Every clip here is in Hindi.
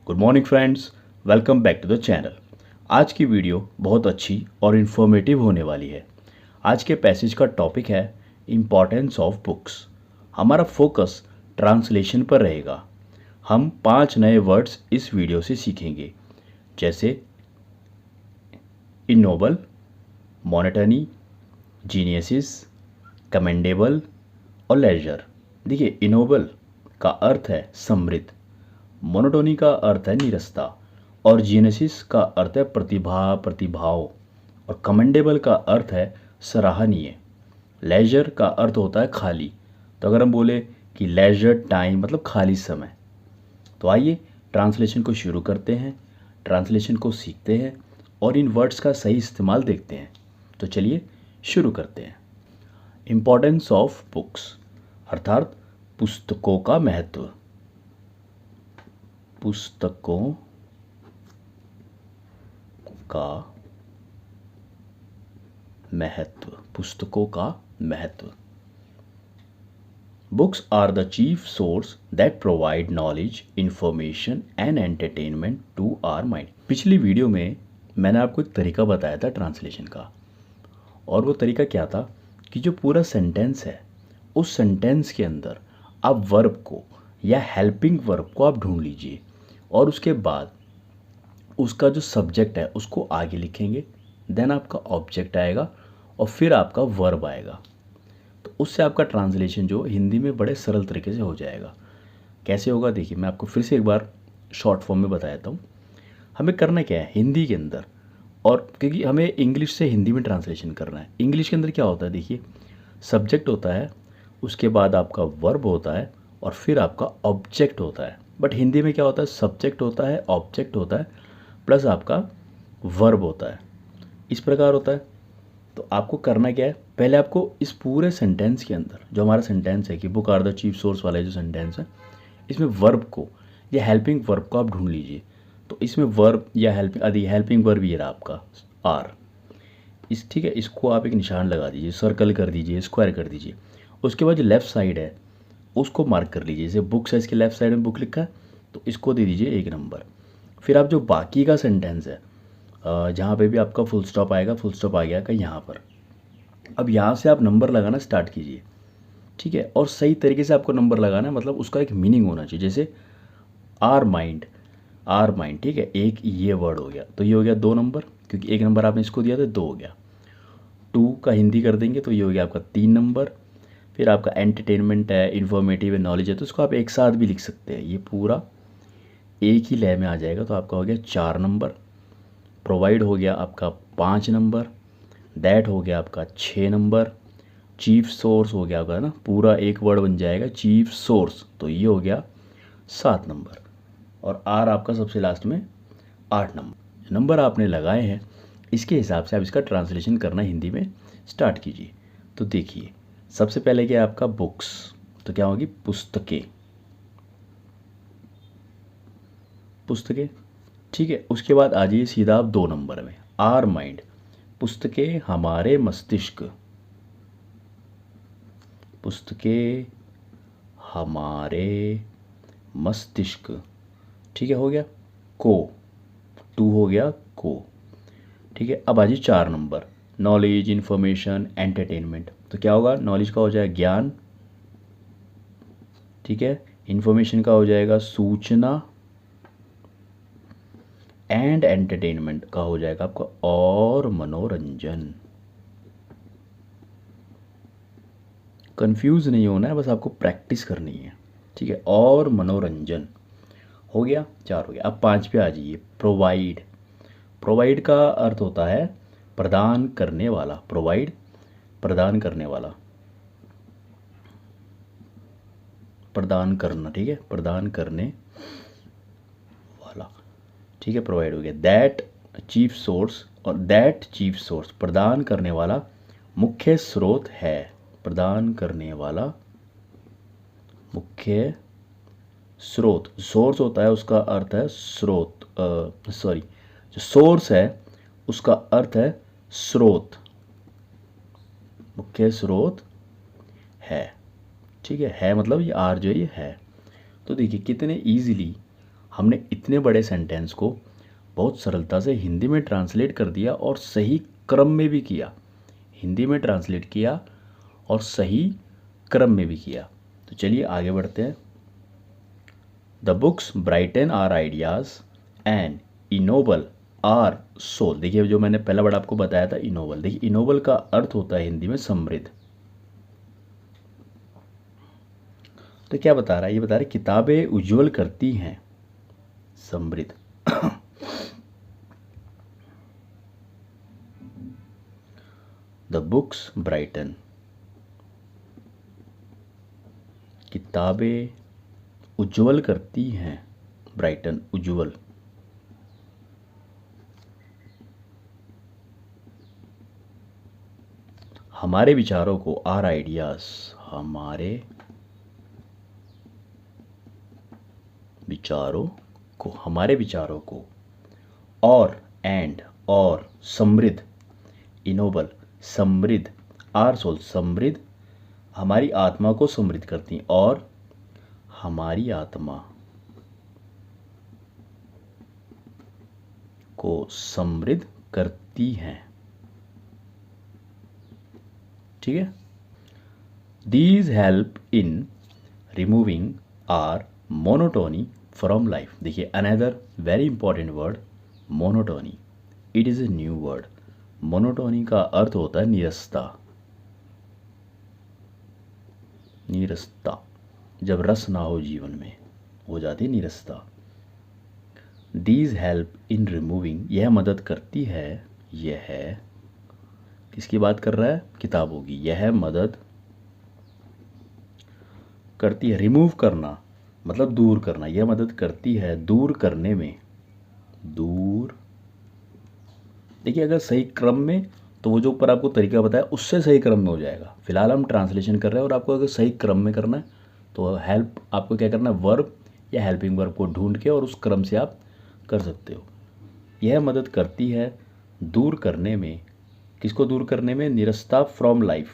Good morning friends, welcome back to the channel. आज की वीडियो बहुत अच्छी और इन्फॉर्मेटिव होने वाली है। आज के पैसेज का टॉपिक है इम्पॉर्टेंस ऑफ बुक्स। हमारा फोकस ट्रांसलेशन पर रहेगा। हम 5 नए वर्ड्स इस वीडियो से सीखेंगे, जैसे इनोबल, मोनेटनी, जीनियसिस, कमेंडेबल और लेजर। देखिए, इनोबल का अर्थ है समृद्ध, मोनोटोनी का अर्थ है निरस्ता और जीनेसिस का अर्थ है प्रतिभाव और कमेंडेबल का अर्थ है सराहनीय। लेजर का अर्थ होता है खाली। तो अगर हम बोले कि लेजर टाइम मतलब खाली समय। तो आइए ट्रांसलेशन को शुरू करते हैं, ट्रांसलेशन को सीखते हैं और इन वर्ड्स का सही इस्तेमाल देखते हैं। तो चलिए शुरू करते हैं। इम्पोर्टेंस ऑफ बुक्स अर्थात पुस्तकों का महत्व। पुस्तकों का महत्व, पुस्तकों का महत्व। Books are the chief source that provide knowledge, information and entertainment to our mind. पिछली वीडियो में मैंने आपको एक तरीका बताया था ट्रांसलेशन का, और वो तरीका क्या था कि जो पूरा सेंटेंस है उस सेंटेंस के अंदर आप वर्ब को या हेल्पिंग वर्ब को आप ढूंढ लीजिए और उसके बाद उसका जो सब्जेक्ट है उसको आगे लिखेंगे, देन आपका ऑब्जेक्ट आएगा और फिर आपका वर्ब आएगा। तो उससे आपका ट्रांसलेशन जो हिंदी में बड़े सरल तरीके से हो जाएगा। कैसे होगा देखिए, मैं आपको फिर से एक बार शॉर्ट फॉर्म में बता देता हूँ। हमें करना क्या है हिंदी के अंदर, और क्योंकि हमें इंग्लिश से हिंदी में ट्रांसलेशन करना है। इंग्लिश के अंदर क्या होता है देखिए, सब्जेक्ट होता है, उसके बाद आपका वर्ब होता है और फिर आपका ऑब्जेक्ट होता है। बट हिंदी में क्या होता है, सब्जेक्ट होता है, ऑब्जेक्ट होता है, प्लस आपका वर्ब होता है। इस प्रकार होता है। तो आपको करना क्या है, पहले आपको इस पूरे सेंटेंस के अंदर जो हमारा सेंटेंस है कि book are the chief source वाला जो सेंटेंस है, इसमें वर्ब को या हेल्पिंग वर्ब को आप ढूंढ लीजिए। तो इसमें वर्ब या हेल्पिंग वर्ब ये रहा आपका आर। इस ठीक है, इसको आप एक निशान लगा दीजिए, सर्कल कर दीजिए, स्क्वायर कर दीजिए। उसके बाद जो लेफ़्ट साइड है उसको मार्क कर लीजिए। जैसे बुक्स है, इसके लेफ़्ट साइड में बुक लिखा है तो इसको दे दीजिए 1 नंबर। फिर आप जो बाकी का सेंटेंस है जहाँ पे भी आपका फुल स्टॉप आएगा, फुल स्टॉप आ गया का यहाँ पर, अब यहाँ से आप नंबर लगाना स्टार्ट कीजिए। ठीक है, और सही तरीके से आपको नंबर लगाना है, मतलब उसका एक मीनिंग होना चाहिए। जैसे आर माइंड, आर माइंड, ठीक है, एक ये वर्ड हो गया तो ये हो गया 2 नंबर, क्योंकि 1 नंबर आपने इसको दिया तो 2 हो गया। 2 का हिंदी कर देंगे तो ये हो गया आपका 3 नंबर। फिर आपका एंटरटेनमेंट है, इन्फॉर्मेटिव है, नॉलेज है, तो इसको आप एक साथ भी लिख सकते हैं, ये पूरा एक ही लय में आ जाएगा। तो आपका हो गया 4 नंबर। प्रोवाइड हो गया आपका 5 नंबर। दैट हो गया आपका 6 नंबर। चीफ सोर्स हो गया आपका ना, पूरा एक वर्ड बन जाएगा चीफ सोर्स, तो ये हो गया 7 नंबर। और आर आपका सबसे लास्ट में 8 नंबर। नंबर आपने लगाए हैं, इसके हिसाब से आप इसका ट्रांसलेशन करना हिंदी में स्टार्ट कीजिए। तो देखिए, सबसे पहले क्या है आपका बुक्स, तो क्या होगी पुस्तकें, पुस्तकें। ठीक है, उसके बाद आ जाइए सीधा आप 2 नंबर में, आर माइंड, पुस्तकें हमारे मस्तिष्क, पुस्तकें हमारे मस्तिष्क। ठीक है, हो गया को, 2 हो गया को। ठीक है, अब आ जाइए 4 नंबर, नॉलेज, इन्फॉर्मेशन, एंटरटेनमेंट। तो क्या होगा, नॉलेज का हो जाएगा ज्ञान, ठीक है, इन्फॉर्मेशन का हो जाएगा सूचना, एंड एंटरटेनमेंट का हो जाएगा आपका और मनोरंजन। कंफ्यूज नहीं होना है, बस आपको प्रैक्टिस करनी है। ठीक है, और मनोरंजन हो गया, 4 हो गया। अब 5 पे आ जाइए, प्रोवाइड। प्रोवाइड का अर्थ होता है प्रदान करने वाला, प्रोवाइड प्रदान करने वाला, प्रदान करना, ठीक है, प्रदान करने वाला। ठीक है, प्रोवाइड हो गया। दैट चीफ सोर्स, और दैट चीफ सोर्स प्रदान करने वाला मुख्य स्रोत है, प्रदान करने वाला मुख्य स्रोत। सोर्स होता है उसका अर्थ है स्रोत, सॉरी, जो सोर्स है उसका अर्थ है स्रोत, मुख्य स्रोत है। ठीक है मतलब ये आर जो है ये है। तो देखिए कितने इजीली हमने इतने बड़े सेंटेंस को बहुत सरलता से हिंदी में ट्रांसलेट कर दिया और सही क्रम में भी किया। हिंदी में ट्रांसलेट किया और सही क्रम में भी किया। तो चलिए आगे बढ़ते हैं। The books brighten our ideas and ennoble our soul. देखिए जो मैंने पहला वर्ड आपको बताया था इनोबल, देखिए इनोबल का अर्थ होता है हिंदी में समृद्ध। तो क्या बता रहा है, ये बता रहा है किताबें उज्जवल करती हैं समृद्ध। द बुक्स ब्राइटन, किताबें उज्जवल करती हैं, ब्राइटन उज्जवल, हमारे विचारों को, आर आइडियाज, हमारे विचारों को, हमारे विचारों को, और एंड और समृद्ध, इनोबल समृद्ध, आर सोल समृद्ध, हमारी आत्मा को समृद्ध करती हैं और हमारी आत्मा को समृद्ध करती हैं। ठीक है। These help in removing our monotony from life. देखिए another very important word monotony, it is a new word. Monotony का अर्थ होता है नीरसता, नीरसता, जब रस ना हो जीवन में हो जाती है नीरसता। दीज हेल्प इन रिमूविंग, यह मदद करती है, यह किसकी बात कर रहा है, किताबों की, यह मदद करती है, रिमूव करना मतलब दूर करना, यह मदद करती है दूर करने में, दूर। देखिए अगर सही क्रम में तो वो जो ऊपर आपको तरीका बताया उससे सही क्रम में हो जाएगा। फिलहाल हम ट्रांसलेशन कर रहे हैं और आपको अगर सही क्रम में करना है तो हेल्प आपको क्या करना है, वर्ब या हेल्पिंग वर्ब को ढूंढ के और उस क्रम से आप कर सकते हो। यह मदद करती है दूर करने में, किसको दूर करने में, निरस्ता फ्रॉम लाइफ,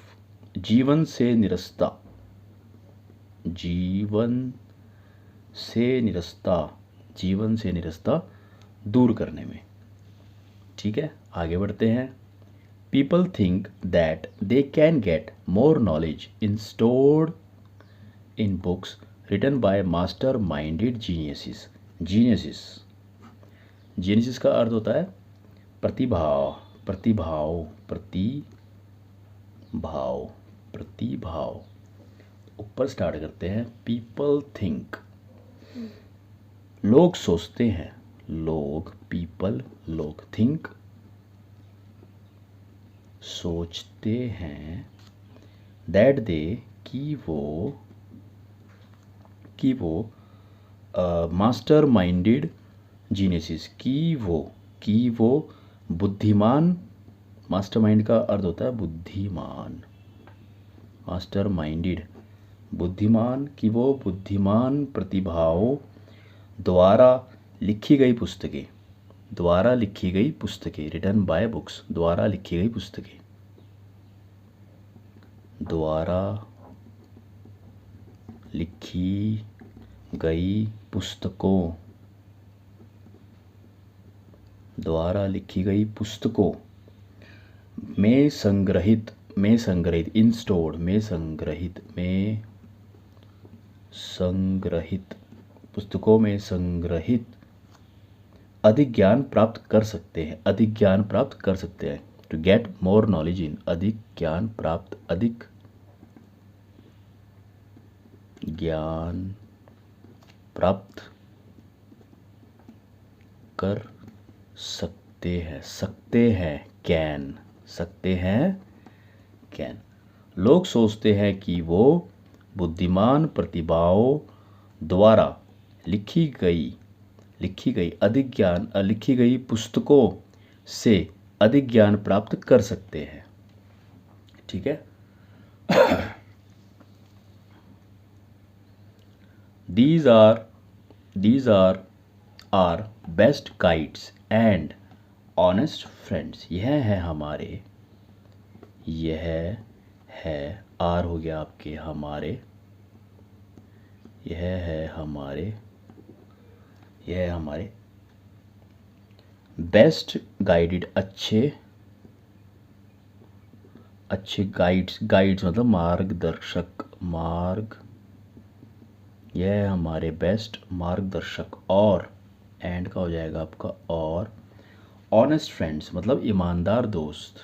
जीवन से निरस्ता, जीवन से निरस्ता, जीवन से निरस्ता दूर करने में। ठीक है आगे बढ़ते हैं। People think that they can get more knowledge in stored in books written by master minded geniuses. Geniuses, geniuses का अर्थ होता है प्रतिभाव, प्रतिभाव, प्रतिभाव, प्रतिभाव। ऊपर स्टार्ट करते हैं। पीपल थिंक, लोग सोचते हैं, लोग, पीपल लोग, थिंक सोचते हैं, दैट दे कि वो मास्टर माइंडेड जीनियसिस, कि वो बुद्धिमान, मास्टर माइंड का अर्थ होता है बुद्धिमान, मास्टर माइंडेड बुद्धिमान, कि वो बुद्धिमान प्रतिभाओं द्वारा लिखी गई पुस्तकें, द्वारा लिखी गई पुस्तकें, रिटन बाय बुक्स, द्वारा लिखी गई पुस्तकें, द्वारा लिखी गई पुस्तकों, द्वारा लिखी गई पुस्तकों में संग्रहित, में संग्रहित, इन स्टोर्ड, में संग्रहित, में संग्रहित, पुस्तकों में संग्रहित अधिक ज्ञान प्राप्त कर सकते हैं, अधिक ज्ञान प्राप्त कर सकते हैं। To get more knowledge in, अधिक ज्ञान प्राप्त, अधिक ज्ञान प्राप्त कर सकते हैं, सकते हैं, कैन, सकते हैं, कैन। लोग सोचते हैं कि वो बुद्धिमान प्रतिभाओं द्वारा लिखी गई अधिक ज्ञान, लिखी गई पुस्तकों से अधिक ज्ञान प्राप्त कर सकते हैं। ठीक है। These are our best guides and honest friends। यह है हमारे, यह है, आर हो गया आपके हमारे, यह है हमारे यह है हमारे बेस्ट गाइडेड, अच्छे गाइड्स मतलब मार्गदर्शक, यह है हमारे बेस्ट मार्गदर्शक। और एंड का हो जाएगा आपका और ऑनेस्ट फ्रेंड्स मतलब ईमानदार दोस्त,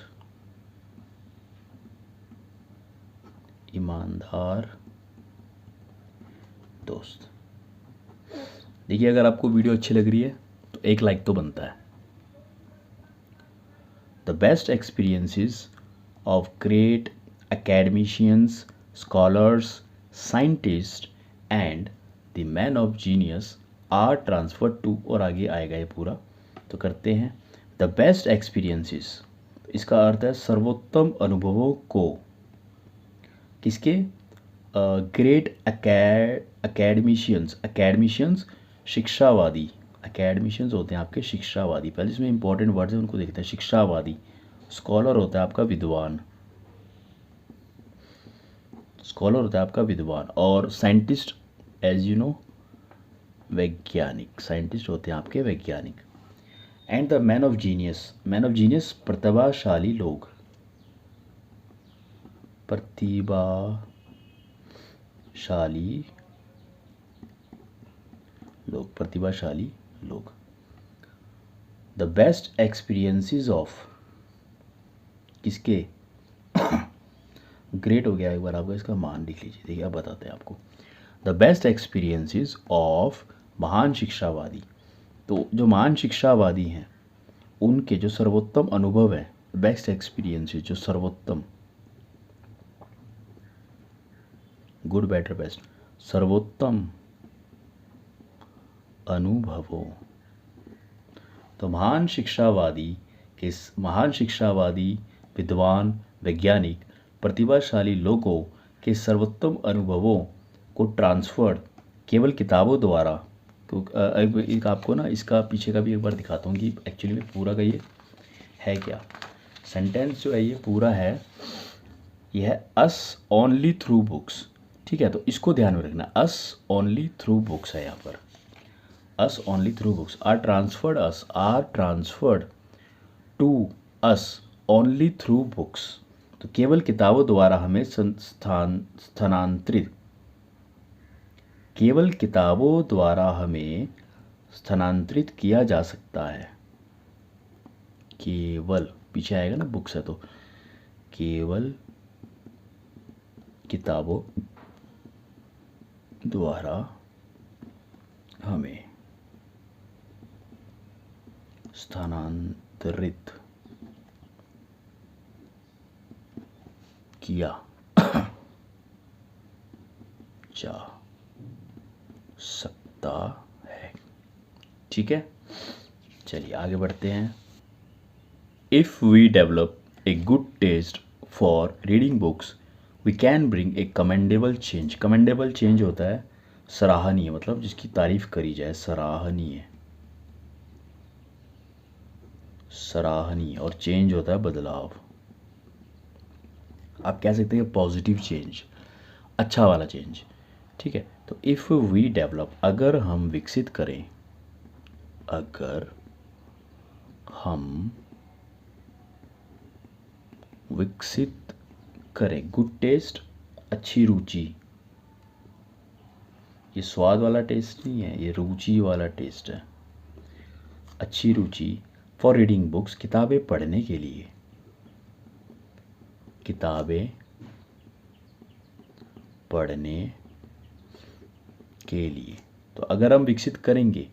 देखिए अगर आपको वीडियो अच्छी लग रही है तो एक लाइक तो बनता है। The best experiences of great academicians, scholars, scientists and the man of genius are transferred to, और आगे आएगा ये पूरा, तो करते हैं द बेस्ट एक्सपीरियंसेस, इसका अर्थ है सर्वोत्तम अनुभवों को, किसके, ग्रेट एकेडमिशियंस शिक्षावादी, एकेडमिशियंस होते हैं आपके शिक्षावादी, पहले इसमें इंपॉर्टेंट वर्ड्स हैं उनको देखते हैं, शिक्षावादी। स्कॉलर होता है आपका विद्वान, और साइंटिस्ट एज यू नो वैज्ञानिक, साइंटिस्ट होते हैं आपके वैज्ञानिक। And the man of genius प्रतिभाशाली लोग, प्रतिभाशाली लोग। द बेस्ट एक्सपीरियंसेस ऑफ, किसके, ग्रेट हो गया एक बार आपका, इसका मान लिख लीजिए, देखिए अब बताते हैं आपको। द बेस्ट एक्सपीरियंसेस ऑफ महान शिक्षावादी, तो जो महान शिक्षावादी हैं उनके जो सर्वोत्तम अनुभव है, बेस्ट एक्सपीरियंसेस जो सर्वोत्तम, गुड बेटर बेस्ट, सर्वोत्तम अनुभवों, तो महान शिक्षावादी विद्वान वैज्ञानिक प्रतिभाशाली लोगों के सर्वोत्तम अनुभवों को ट्रांसफर केवल किताबों द्वारा, एक आपको ना इसका पीछे का भी एक बार दिखाता हूँ कि एक्चुअली में पूरा का ये है क्या। सेंटेंस जो है ये पूरा है, ये है अस ओनली थ्रू बुक्स, ठीक है, तो इसको ध्यान में रखना, अस ओनली थ्रू बुक्स है यहाँ पर, us only through books, are transferred to us only through books, तो केवल किताबों द्वारा हमें स्थानांतरित किया जा सकता है, केवल पीछे आएगा ना बुक्स है तो केवल किताबों द्वारा हमें स्थानांतरित किया जा सकता है, ठीक है। चलिए आगे बढ़ते हैं। If we develop a good taste for reading books we can bring a commendable change, commendable change होता है सराहनीय, मतलब जिसकी तारीफ करी जाए, सराहनीय, और चेंज होता है बदलाव, आप कह सकते हैं पॉजिटिव चेंज, अच्छा वाला चेंज, ठीक है। तो इफ़ वी डेवलप, अगर हम विकसित करें, गुड टेस्ट अच्छी रुचि, ये स्वाद वाला टेस्ट नहीं है, ये रुचि वाला टेस्ट है, अच्छी रुचि फॉर रीडिंग बुक्स, किताबें पढ़ने के लिए, तो अगर हम विकसित करेंगे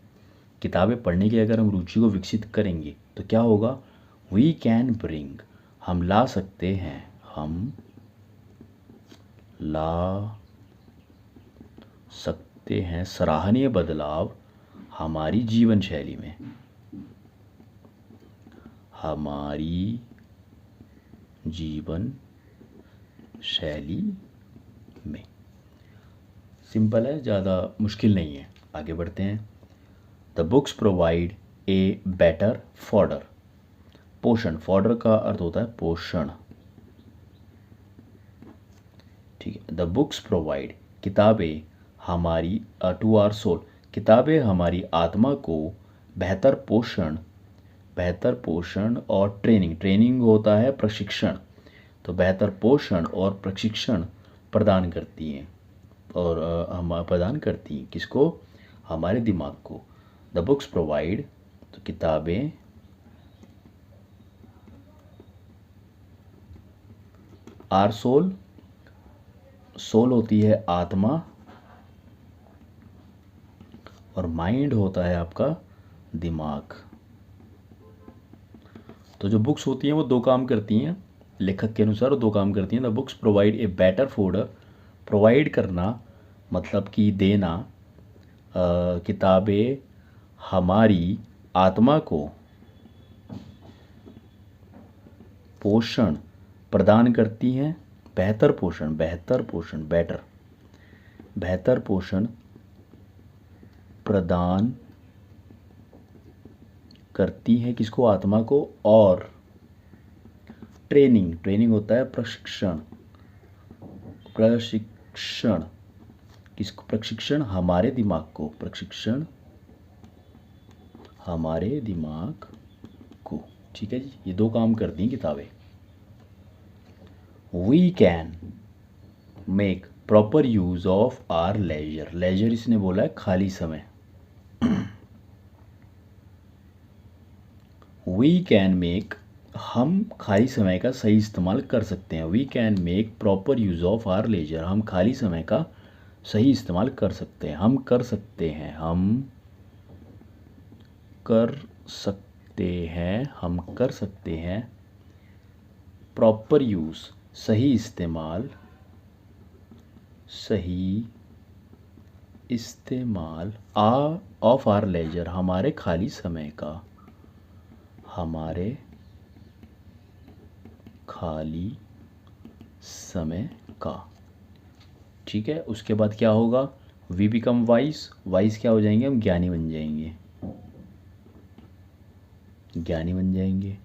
किताबें पढ़ने की, अगर हम रुचि को विकसित करेंगे तो क्या होगा, वी कैन ब्रिंग, हम ला सकते हैं सराहनीय बदलाव हमारी जीवन शैली में, सिंपल है, ज़्यादा मुश्किल नहीं है। आगे बढ़ते हैं। The books provide a better fodder, पोषण, फॉडर का अर्थ होता है पोषण, ठीक है। द बुक्स प्रोवाइड, किताबें हमारी, टू आवर सोल, किताबें हमारी आत्मा को बेहतर पोषण और ट्रेनिंग होता है प्रशिक्षण, तो बेहतर पोषण और प्रशिक्षण प्रदान करती हैं और हम प्रदान करती हैं किसको, हमारे दिमाग को। द बुक्स प्रोवाइड, तो किताबें आर सोल होती है आत्मा और माइंड होता है आपका दिमाग। तो जो बुक्स होती हैं वो दो काम करती हैं, लेखक के अनुसार वो दो काम करती हैं। The books provide a better food, provide करना मतलब कि देना, किताबें हमारी आत्मा को पोषण प्रदान करती हैं, बेहतर पोषण प्रदान करती हैं किसको, आत्मा को। और ट्रेनिंग होता है प्रशिक्षण किसको, प्रशिक्षण हमारे दिमाग को, ठीक है जी। ये दो काम करती हैं किताबें। We can make proper use of our leisure इसने बोला है खाली समय। वी कैन मेक, हम खाली समय का सही इस्तेमाल कर सकते हैं। We can make proper use of our leisure, हम खाली समय का सही इस्तेमाल कर सकते हैं। हम कर सकते हैं प्रॉपर यूज, सही इस्तेमाल ऑफ आर लेजर, हमारे खाली समय का, ठीक है। उसके बाद क्या होगा, वी बिकम वाइस क्या हो जाएंगे, हम ज्ञानी बन जाएंगे।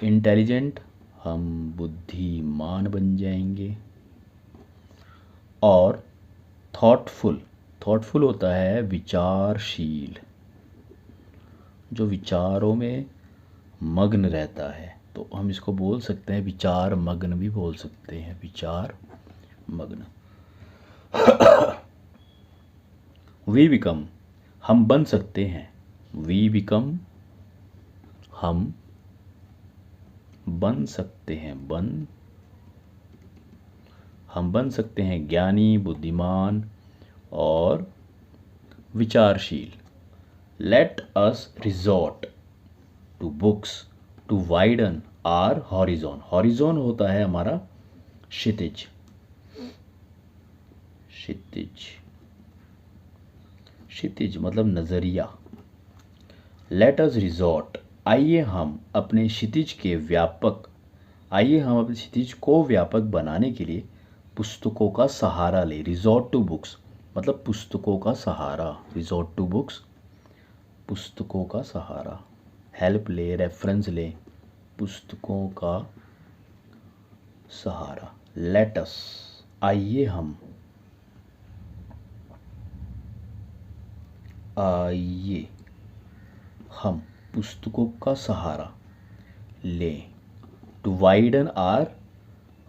इंटेलिजेंट, हम बुद्धिमान बन जाएंगे। और थॉटफुल होता है विचारशील, जो विचारों में मग्न रहता है, तो हम इसको बोल सकते हैं विचार मग्न भी बोल सकते हैं, विचार मग्न। वी बिकम, हम बन सकते हैं, वी बिकम, हम बन सकते हैं ज्ञानी, बुद्धिमान और विचारशील। Let us resort to books to widen our horizon होता है हमारा क्षितिज मतलब नजरिया। लेट अस रिजॉर्ट, आइए हम अपने क्षितिज को व्यापक बनाने के लिए पुस्तकों का सहारा ले। रिजॉर्ट टू बुक्स मतलब पुस्तकों का सहारा, रिजॉर्ट टू बुक्स पुस्तकों का सहारा। हेल्प ले, रेफरेंस ले, पुस्तकों का सहारा। लेट अस, आइए हम पुस्तकों का सहारा लें। टू वाइडन आर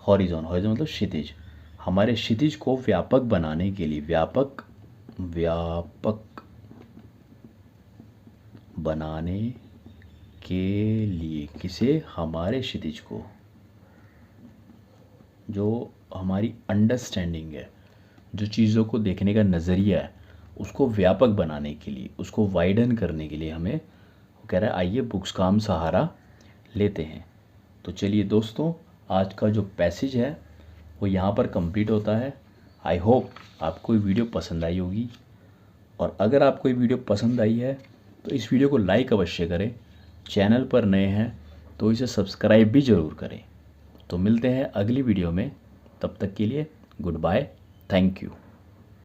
हॉरिजॉन मतलब क्षितिज, हमारे क्षितिज को व्यापक बनाने के लिए, व्यापक बनाने के लिए किसे, हमारे क्षितिज को, जो हमारी अंडरस्टैंडिंग है, जो चीज़ों को देखने का नज़रिया है, उसको व्यापक बनाने के लिए, उसको वाइडन करने के लिए हमें वो कह रहा है आइए बुक्स का हम सहारा लेते हैं। तो चलिए दोस्तों, आज का जो पैसेज है वो यहाँ पर कंप्लीट होता है। आई होप आपको ये वीडियो पसंद आई होगी, और अगर आपको ये वीडियो पसंद आई है तो इस वीडियो को लाइक अवश्य करें। चैनल पर नए हैं तो इसे सब्सक्राइब भी ज़रूर करें। तो मिलते हैं अगली वीडियो में, तब तक के लिए गुड बाय, थैंक यू।